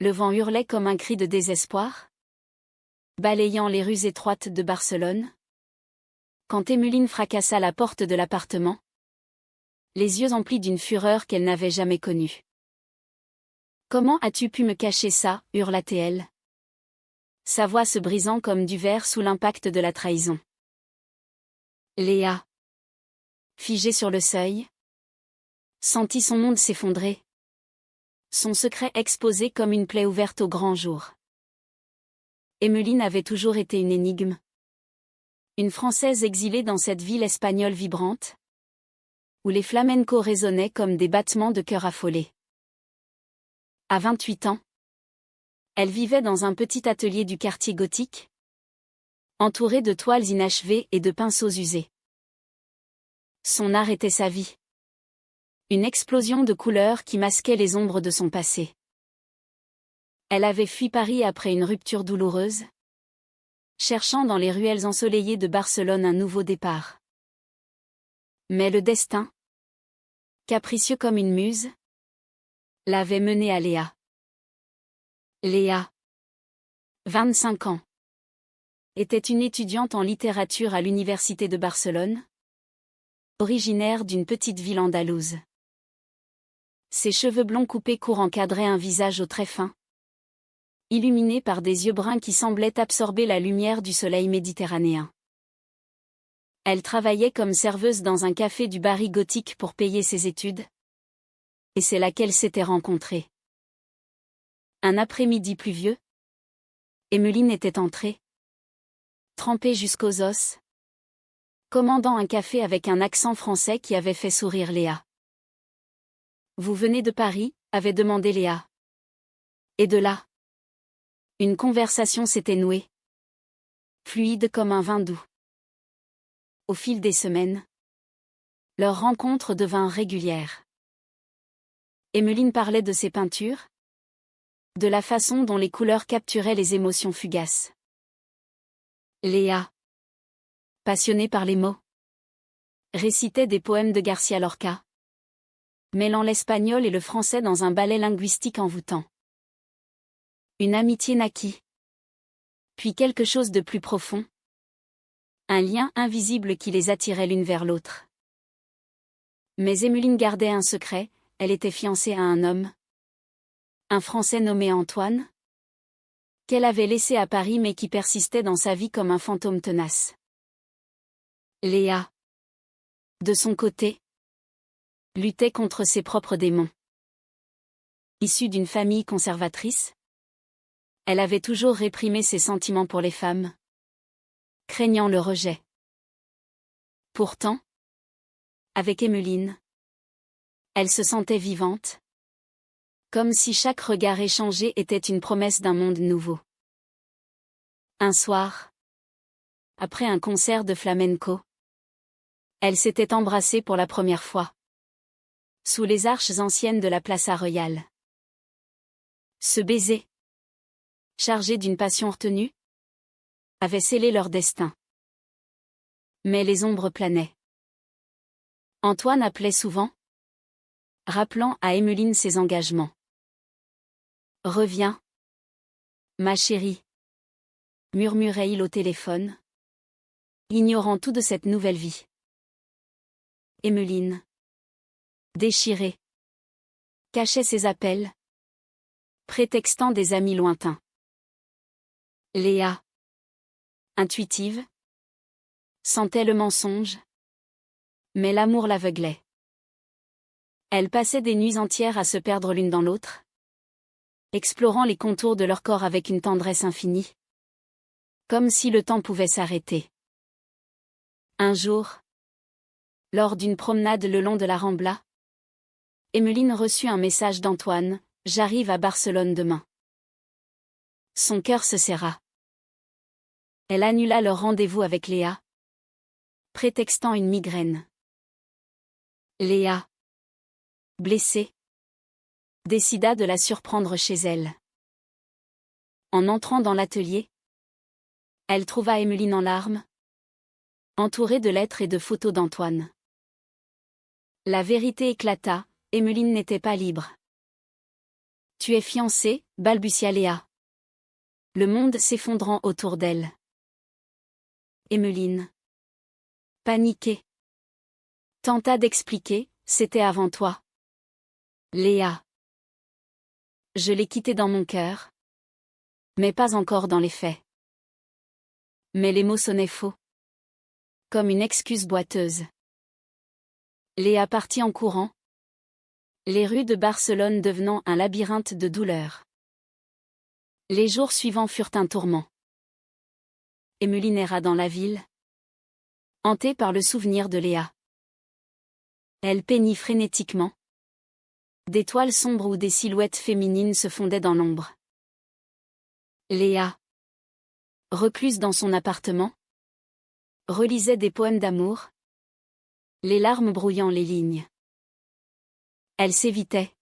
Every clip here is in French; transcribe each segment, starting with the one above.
Le vent hurlait comme un cri de désespoir, balayant les rues étroites de Barcelone. Quand Emmeline fracassa la porte de l'appartement, les yeux emplis d'une fureur qu'elle n'avait jamais connue. « Comment as-tu pu me cacher ça » hurla-t-elle, sa voix se brisant comme du verre sous l'impact de la trahison. Léa, figée sur le seuil, sentit son monde s'effondrer, son secret exposé comme une plaie ouverte au grand jour. Emmeline avait toujours été une énigme. Une Française exilée dans cette ville espagnole vibrante, où les flamencos résonnaient comme des battements de cœur affolés. À 28 ans, elle vivait dans un petit atelier du quartier gothique, entourée de toiles inachevées et de pinceaux usés. Son art était sa vie. Une explosion de couleurs qui masquait les ombres de son passé. Elle avait fui Paris après une rupture douloureuse, cherchant dans les ruelles ensoleillées de Barcelone un nouveau départ. Mais le destin, capricieux comme une muse, l'avait menée à Léa. Léa, 25 ans, était une étudiante en littérature à l'université de Barcelone, originaire d'une petite ville andalouse. Ses cheveux blonds coupés courts encadraient un visage aux traits fins, illuminé par des yeux bruns qui semblaient absorber la lumière du soleil méditerranéen. Elle travaillait comme serveuse dans un café du Barry gothique pour payer ses études. Et c'est là qu'elles s'étaient rencontrées. Un après-midi pluvieux, Emmeline était entrée, trempée jusqu'aux os, commandant un café avec un accent français qui avait fait sourire Léa. « Vous venez de Paris » avait demandé Léa. Et de là, une conversation s'était nouée, fluide comme un vin doux. Au fil des semaines, leur rencontre devint régulière. Emmeline parlait de ses peintures, de la façon dont les couleurs capturaient les émotions fugaces. Léa, passionnée par les mots, récitait des poèmes de Garcia Lorca, mêlant l'espagnol et le français dans un ballet linguistique envoûtant. Une amitié naquit. Puis quelque chose de plus profond. Un lien invisible qui les attirait l'une vers l'autre. Mais Emmeline gardait un secret, elle était fiancée à un homme. Un Français nommé Antoine, qu'elle avait laissé à Paris mais qui persistait dans sa vie comme un fantôme tenace. Léa, de son côté, luttait contre ses propres démons. Issue d'une famille conservatrice, elle avait toujours réprimé ses sentiments pour les femmes, craignant le rejet. Pourtant, avec Emmeline, elle se sentait vivante, comme si chaque regard échangé était une promesse d'un monde nouveau. Un soir, après un concert de flamenco, elle s'était embrassée pour la première fois, sous les arches anciennes de la Plaza Royale. Ce baiser, chargé d'une passion retenue, avait scellé leur destin. Mais les ombres planaient. Antoine appelait souvent, rappelant à Emmeline ses engagements. « Reviens, ma chérie », murmurait-il au téléphone, ignorant tout de cette nouvelle vie. Emmeline, déchirée, cachait ses appels, prétextant des amis lointains. Léa, intuitive, sentait le mensonge, mais l'amour l'aveuglait. Elle passait des nuits entières à se perdre l'une dans l'autre, explorant les contours de leur corps avec une tendresse infinie, comme si le temps pouvait s'arrêter. Un jour, lors d'une promenade le long de la Rambla, Emmeline reçut un message d'Antoine, « J'arrive à Barcelone demain ». Son cœur se serra. Elle annula leur rendez-vous avec Léa, prétextant une migraine. Léa, blessée, décida de la surprendre chez elle. En entrant dans l'atelier, elle trouva Emmeline en larmes, entourée de lettres et de photos d'Antoine. La vérité éclata, Emmeline n'était pas libre. Tu es fiancée, balbutia Léa. Le monde s'effondrant autour d'elle. Emmeline, paniquée, tenta d'expliquer, c'était avant toi. Léa. Je l'ai quitté dans mon cœur. Mais pas encore dans les faits. Mais les mots sonnaient faux. Comme une excuse boiteuse. Léa partit en courant. Les rues de Barcelone devenant un labyrinthe de douleurs. Les jours suivants furent un tourment. Emmeline erra dans la ville, hantée par le souvenir de Léa. Elle peignit frénétiquement. Des toiles sombres où des silhouettes féminines se fondaient dans l'ombre. Léa, recluse dans son appartement, relisait des poèmes d'amour, les larmes brouillant les lignes. Elle s'évitait.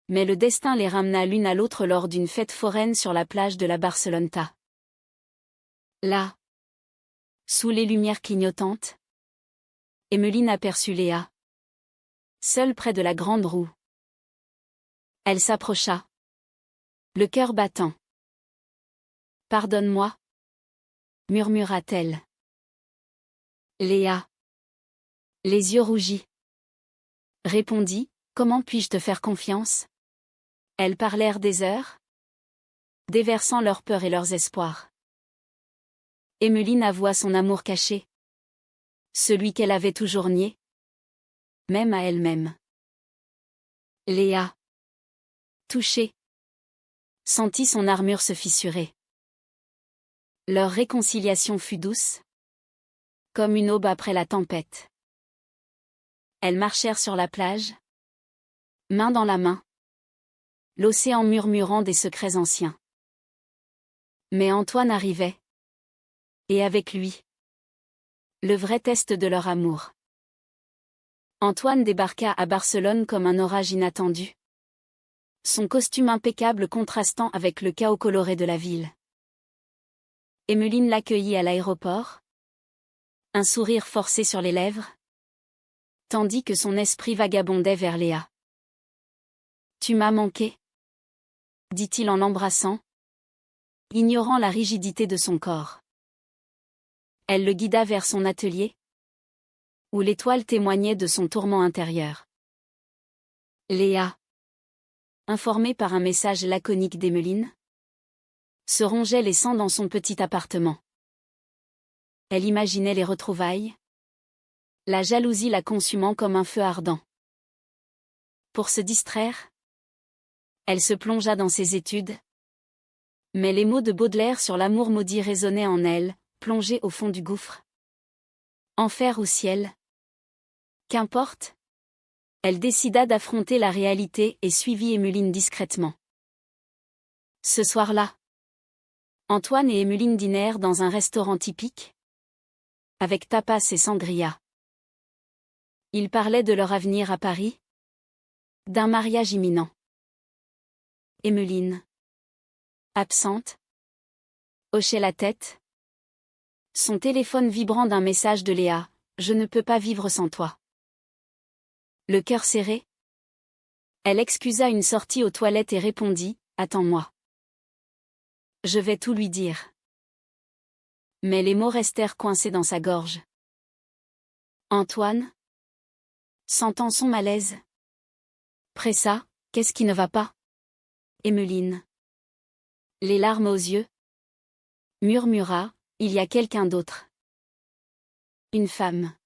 Mais le destin les ramena l'une à l'autre lors d'une fête foraine sur la plage de la Barceloneta. Là, sous les lumières clignotantes, Emmeline aperçut Léa, seule près de la grande roue. Elle s'approcha, le cœur battant. « Pardonne-moi » murmura-t-elle. Léa, les yeux rougis, répondit, « Comment puis-je te faire confiance ?» Elles parlèrent des heures, déversant leurs peurs et leurs espoirs. Emmeline avoua son amour caché, celui qu'elle avait toujours nié, même à elle-même. Léa, touchée, sentit son armure se fissurer. Leur réconciliation fut douce, comme une aube après la tempête. Elles marchèrent sur la plage, main dans la main, l'océan murmurant des secrets anciens. Mais Antoine arrivait. Et avec lui, le vrai test de leur amour. Antoine débarqua à Barcelone comme un orage inattendu. Son costume impeccable contrastant avec le chaos coloré de la ville. Emmeline l'accueillit à l'aéroport. Un sourire forcé sur les lèvres. Tandis que son esprit vagabondait vers Léa. « Tu m'as manqué » dit-il en l'embrassant, ignorant la rigidité de son corps. Elle le guida vers son atelier, où l'étoile témoignait de son tourment intérieur. Léa, informée par un message laconique d'Emmeline, se rongeait les sangs dans son petit appartement. Elle imaginait les retrouvailles, la jalousie la consumant comme un feu ardent. Pour se distraire, elle se plongea dans ses études. Mais les mots de Baudelaire sur l'amour maudit résonnaient en elle, plongée au fond du gouffre. Enfer ou ciel? Qu'importe. Elle décida d'affronter la réalité et suivit Emmeline discrètement. Ce soir-là, Antoine et Emmeline dînèrent dans un restaurant typique, avec tapas et sangria. Ils parlaient de leur avenir à Paris, d'un mariage imminent. Emmeline, absente, hochait la tête. Son téléphone vibrant d'un message de Léa, « Je ne peux pas vivre sans toi. » Le cœur serré, elle excusa une sortie aux toilettes et répondit, « Attends-moi. Je vais tout lui dire. » Mais les mots restèrent coincés dans sa gorge. Antoine, sentant son malaise, pressa, « Qu'est-ce qui ne va pas ?» Emmeline, les larmes aux yeux, murmura, « Il y a quelqu'un d'autre. Une femme. »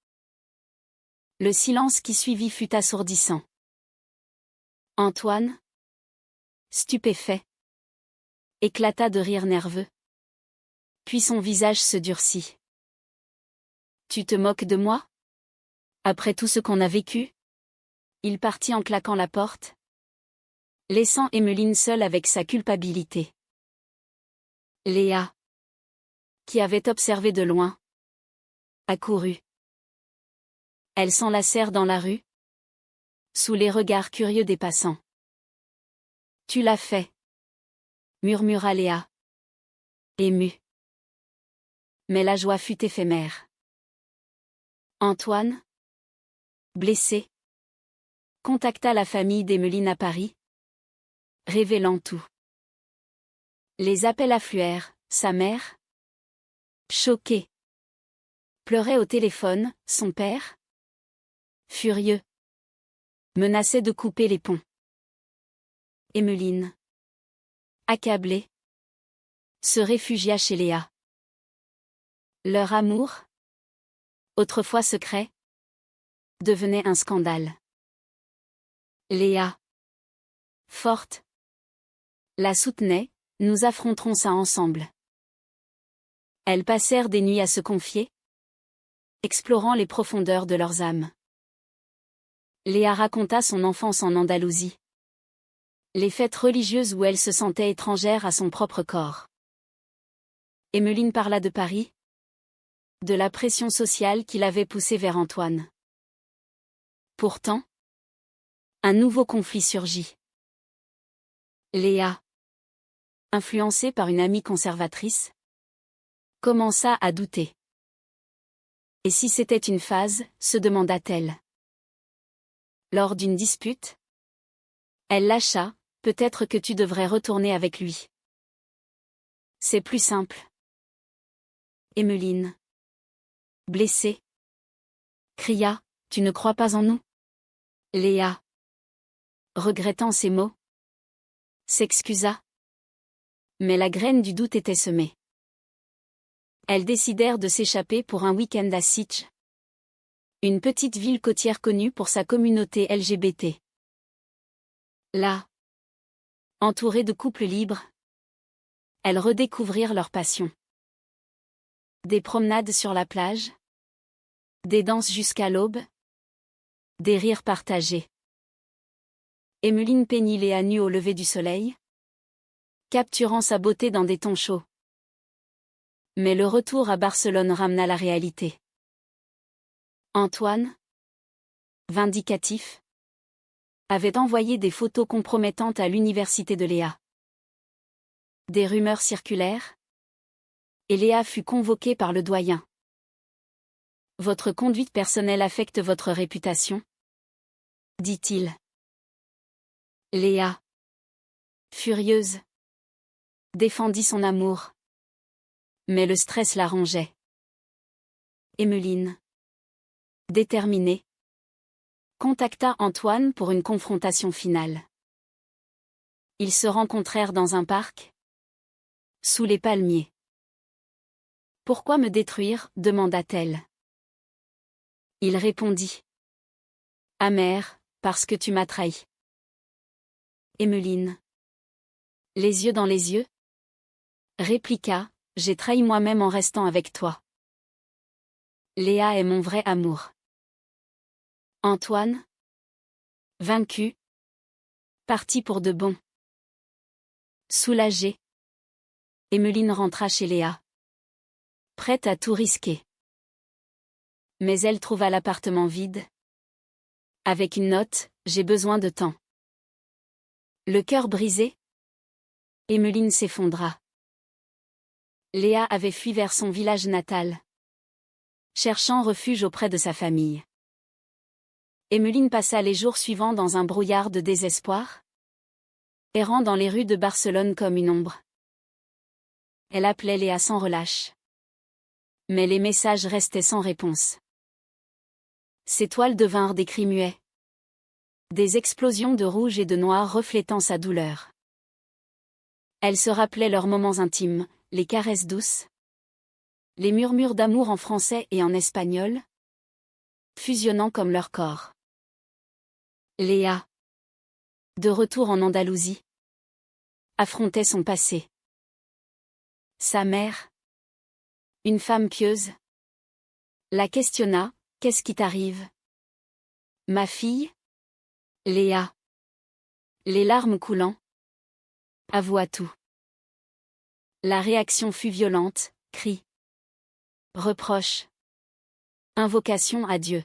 Le silence qui suivit fut assourdissant. Antoine, stupéfait, éclata de rire nerveux. Puis son visage se durcit. « Tu te moques de moi? Après tout ce qu'on a vécu ?» Il partit en claquant la porte, laissant Emmeline seule avec sa culpabilité. Léa, qui avait observé de loin, accourut. Elles s'enlacèrent dans la rue, sous les regards curieux des passants. « Tu l'as fait » murmura Léa, émue. Mais la joie fut éphémère. Antoine, blessé, contacta la famille d'Emmeline à Paris, révélant tout. Les appels affluèrent, sa mère, choquée, pleurait au téléphone, son père, furieux, menaçait de couper les ponts. Emmeline, accablée, se réfugia chez Léa. Leur amour, autrefois secret, devenait un scandale. Léa, forte, la soutenait, nous affronterons ça ensemble. Elles passèrent des nuits à se confier, explorant les profondeurs de leurs âmes. Léa raconta son enfance en Andalousie. Les fêtes religieuses où elle se sentait étrangère à son propre corps. Emmeline parla de Paris, de la pression sociale qui l'avait poussée vers Antoine. Pourtant, un nouveau conflit surgit. Léa, influencée par une amie conservatrice, commença à douter. Et si c'était une phase, se demanda-t-elle. Lors d'une dispute, elle lâcha, peut-être que tu devrais retourner avec lui. C'est plus simple. Emmeline, blessée, cria, tu ne crois pas en nous? Léa, regrettant ces mots, s'excusa. Mais la graine du doute était semée. Elles décidèrent de s'échapper pour un week-end à Sitges, une petite ville côtière connue pour sa communauté LGBT. Là, entourées de couples libres, elles redécouvrirent leur passion. Des promenades sur la plage, des danses jusqu'à l'aube, des rires partagés. Emmeline peignit Léa nue au lever du soleil, capturant sa beauté dans des tons chauds. Mais le retour à Barcelone ramena la réalité. Antoine, vindicatif, avait envoyé des photos compromettantes à l'université de Léa. Des rumeurs circulèrent, et Léa fut convoquée par le doyen. Votre conduite personnelle affecte votre réputation, dit-il. Léa, furieuse, défendit son amour. Mais le stress la rongeait. Emmeline, déterminée, contacta Antoine pour une confrontation finale. Ils se rencontrèrent dans un parc, sous les palmiers. Pourquoi me détruire, demanda-t-elle. Il répondit. Amère, parce que tu m'as trahi. Emmeline, les yeux dans les yeux, répliqua, j'ai trahi moi-même en restant avec toi. Léa est mon vrai amour. Antoine, vaincu, partit pour de bon. Soulagée, Emmeline rentra chez Léa, prête à tout risquer. Mais elle trouva l'appartement vide. Avec une note, j'ai besoin de temps. Le cœur brisé, Emmeline s'effondra. Léa avait fui vers son village natal, cherchant refuge auprès de sa famille. Emmeline passa les jours suivants dans un brouillard de désespoir, errant dans les rues de Barcelone comme une ombre. Elle appelait Léa sans relâche. Mais les messages restaient sans réponse. Ses toiles devinrent des cris muets. Des explosions de rouge et de noir reflétant sa douleur. Elle se rappelait leurs moments intimes, les caresses douces, les murmures d'amour en français et en espagnol, fusionnant comme leur corps. Léa, de retour en Andalousie, affrontait son passé. Sa mère, une femme pieuse, la questionna, qu'est-ce qui t'arrive? Ma fille? Léa, les larmes coulant, avoua tout. La réaction fut violente, cris, reproches, invocation à Dieu.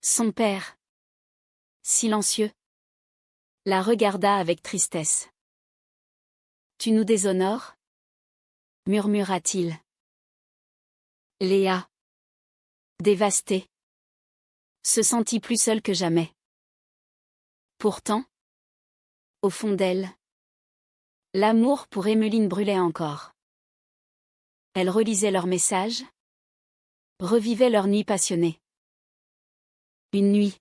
Son père, silencieux, la regarda avec tristesse. Tu nous déshonores? Murmura-t-il. Léa, dévastée, se sentit plus seule que jamais. Pourtant, Au fond d'elle, l'amour pour Emmeline brûlait encore. Elle relisait leurs messages, revivait leur nuit passionnée. Une nuit,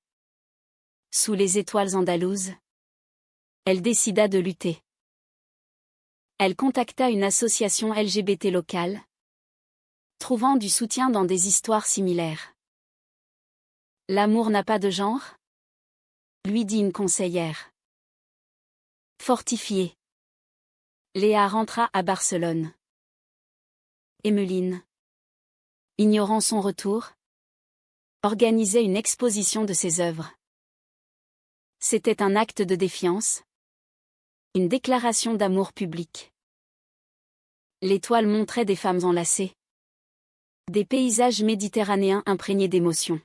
sous les étoiles andalouses, elle décida de lutter. Elle contacta une association LGBT locale, trouvant du soutien dans des histoires similaires. L'amour n'a pas de genre, lui dit une conseillère. Fortifiée, Léa rentra à Barcelone. Emmeline, ignorant son retour, organisait une exposition de ses œuvres. C'était un acte de défiance, une déclaration d'amour public. Les toiles montraient des femmes enlacées, des paysages méditerranéens imprégnés d'émotion.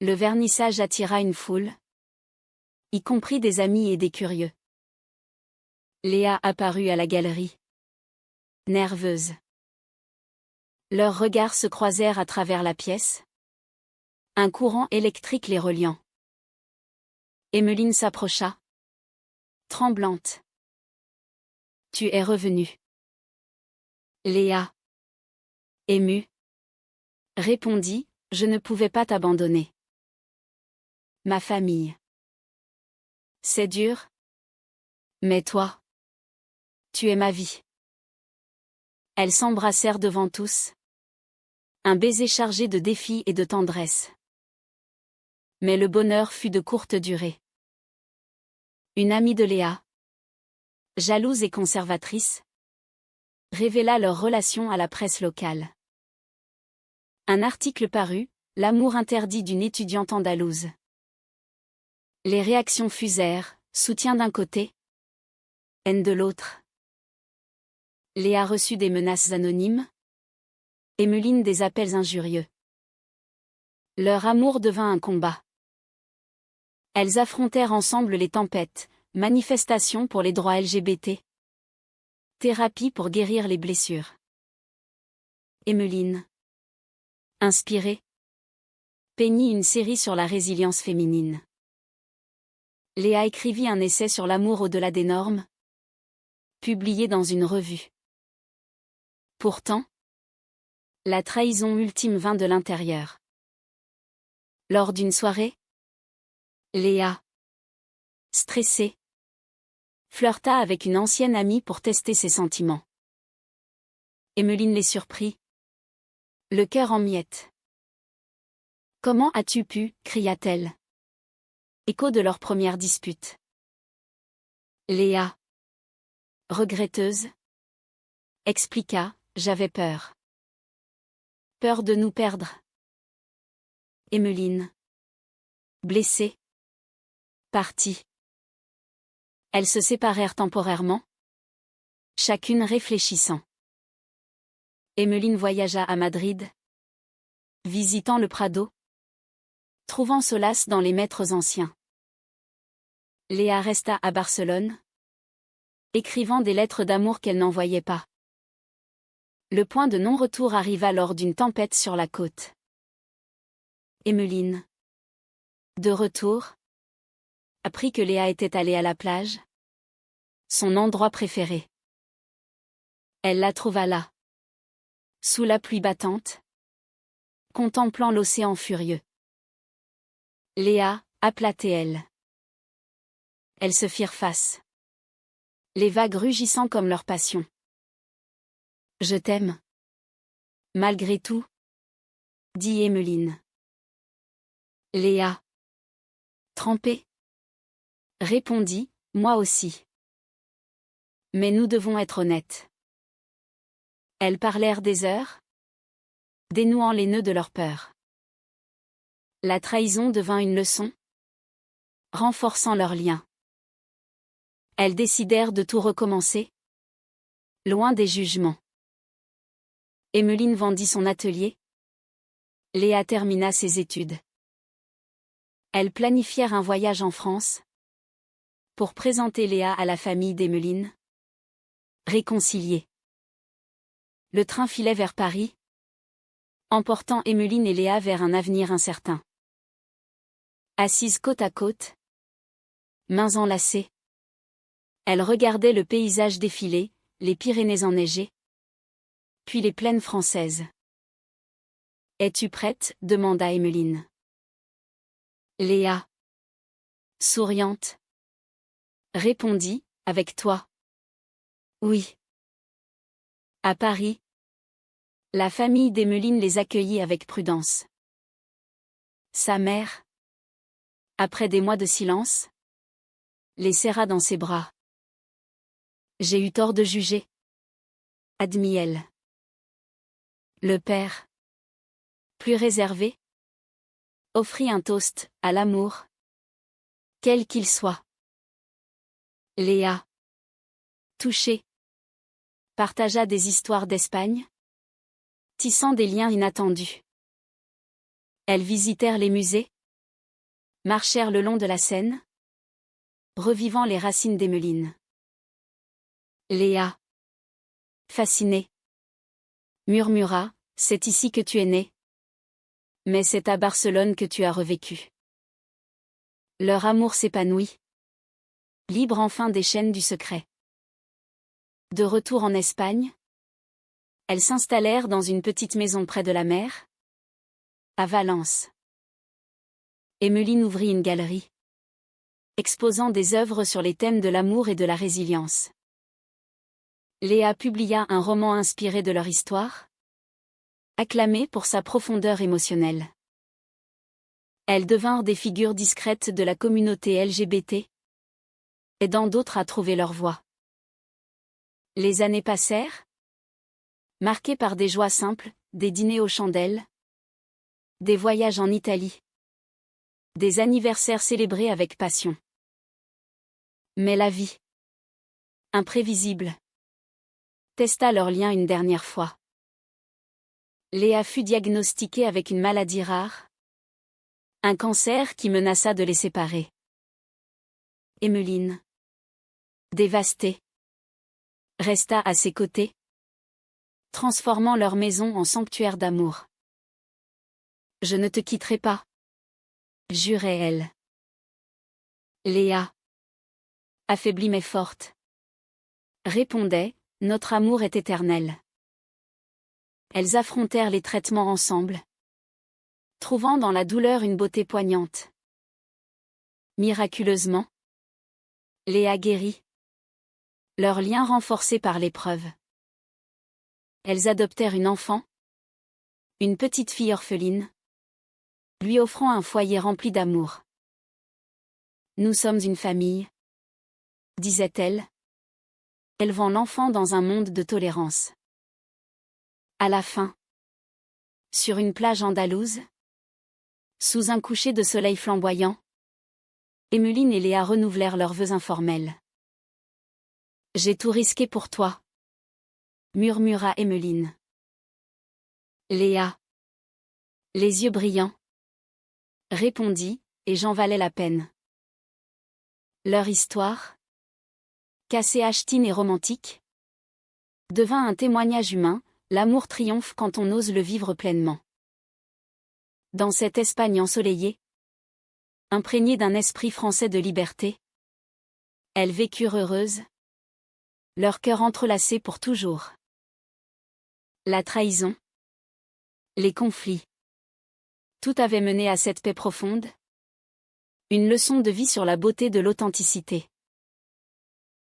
Le vernissage attira une foule, y compris des amis et des curieux. Léa apparut à la galerie, nerveuse. Leurs regards se croisèrent à travers la pièce, un courant électrique les reliant. Emmeline s'approcha, tremblante. « Tu es revenue. » Léa, émue, répondit, « Je ne pouvais pas t'abandonner. Ma famille. C'est dur. Mais toi, tu es ma vie. » Elles s'embrassèrent devant tous. Un baiser chargé de défis et de tendresse. Mais le bonheur fut de courte durée. Une amie de Léa, jalouse et conservatrice, révéla leur relation à la presse locale. Un article parut, « L'amour interdit d'une étudiante andalouse ». Les réactions fusèrent, soutien d'un côté, haine de l'autre. Léa reçut des menaces anonymes, Emmeline des appels injurieux. Leur amour devint un combat. Elles affrontèrent ensemble les tempêtes, manifestations pour les droits LGBT, thérapie pour guérir les blessures. Emmeline, inspirée, peignit une série sur la résilience féminine. Léa écrivit un essai sur l'amour au-delà des normes, publié dans une revue. Pourtant, la trahison ultime vint de l'intérieur. Lors d'une soirée, Léa, stressée, flirta avec une ancienne amie pour tester ses sentiments. Emmeline les surprit, le cœur en miettes. « Comment as-tu pu » cria-t-elle. Écho de leur première dispute. Léa, regretteuse, expliqua, « J'avais peur. Peur de nous perdre. » Emmeline, blessée, partit. Elles se séparèrent temporairement, chacune réfléchissant. Emmeline voyagea à Madrid, visitant le Prado, trouvant solace dans les maîtres anciens. Léa resta à Barcelone, écrivant des lettres d'amour qu'elle n'envoyait pas. Le point de non-retour arriva lors d'une tempête sur la côte. Emmeline, de retour, apprit que Léa était allée à la plage, son endroit préféré. Elle la trouva là, sous la pluie battante, contemplant l'océan furieux. Léa, aplatie elle. Elles se firent face. Les vagues rugissant comme leur passion. « Je t'aime. Malgré tout, » dit Emmeline. Léa, trempée, répondit, « Moi aussi. Mais nous devons être honnêtes. » Elles parlèrent des heures, dénouant les nœuds de leur peur. La trahison devint une leçon, renforçant leur lien. Elles décidèrent de tout recommencer, loin des jugements. Emmeline vendit son atelier. Léa termina ses études. Elles planifièrent un voyage en France pour présenter Léa à la famille d'Emmeline. Réconciliées. Le train filait vers Paris, emportant Emmeline et Léa vers un avenir incertain. Assises côte à côte, mains enlacées. Elle regardait le paysage défiler, les Pyrénées enneigées, puis les plaines françaises. « Es-tu prête ?» demanda Emmeline. Léa, souriante, répondit, « Avec toi. » Oui. À Paris, la famille d'Emmeline les accueillit avec prudence. Sa mère, après des mois de silence, les serra dans ses bras. « J'ai eu tort de juger, » admit-elle. Le père, plus réservé, offrit un toast à l'amour, quel qu'il soit. Léa, touchée, partagea des histoires d'Espagne, tissant des liens inattendus. Elles visitèrent les musées, marchèrent le long de la Seine, revivant les racines d'Emmeline. Léa, fascinée, murmura, « C'est ici que tu es née. Mais c'est à Barcelone que tu as revécu. » Leur amour s'épanouit, libre enfin des chaînes du secret. De retour en Espagne, elles s'installèrent dans une petite maison près de la mer, à Valence. Emmeline ouvrit une galerie, exposant des œuvres sur les thèmes de l'amour et de la résilience. Léa publia un roman inspiré de leur histoire, acclamé pour sa profondeur émotionnelle. Elles devinrent des figures discrètes de la communauté LGBT, aidant d'autres à trouver leur voie. Les années passèrent, marquées par des joies simples, des dîners aux chandelles, des voyages en Italie, des anniversaires célébrés avec passion. Mais la vie, imprévisible, testa leur lien une dernière fois. Léa fut diagnostiquée avec une maladie rare, un cancer qui menaça de les séparer. Emmeline, dévastée, resta à ses côtés, transformant leur maison en sanctuaire d'amour. « Je ne te quitterai pas, » jurait-elle. Léa, affaiblie mais forte, répondait, « Notre amour est éternel. » Elles affrontèrent les traitements ensemble, trouvant dans la douleur une beauté poignante. Miraculeusement, Léa guérit, leur lien renforcé par l'épreuve. Elles adoptèrent une enfant, une petite fille orpheline, lui offrant un foyer rempli d'amour. « Nous sommes une famille, » disait-elle, élevant l'enfant dans un monde de tolérance. À la fin, sur une plage andalouse, sous un coucher de soleil flamboyant, Emmeline et Léa renouvelèrent leurs vœux informels. « J'ai tout risqué pour toi, » murmura Emmeline. Léa, les yeux brillants, répondit, « Et j'en valais la peine. » Leur histoire, cassée ch'tine et romantique, devint un témoignage humain, l'amour triomphe quand on ose le vivre pleinement. Dans cette Espagne ensoleillée, imprégnée d'un esprit français de liberté, elles vécurent heureuses, leurs cœurs entrelacés pour toujours. La trahison, les conflits, tout avait mené à cette paix profonde, une leçon de vie sur la beauté de l'authenticité.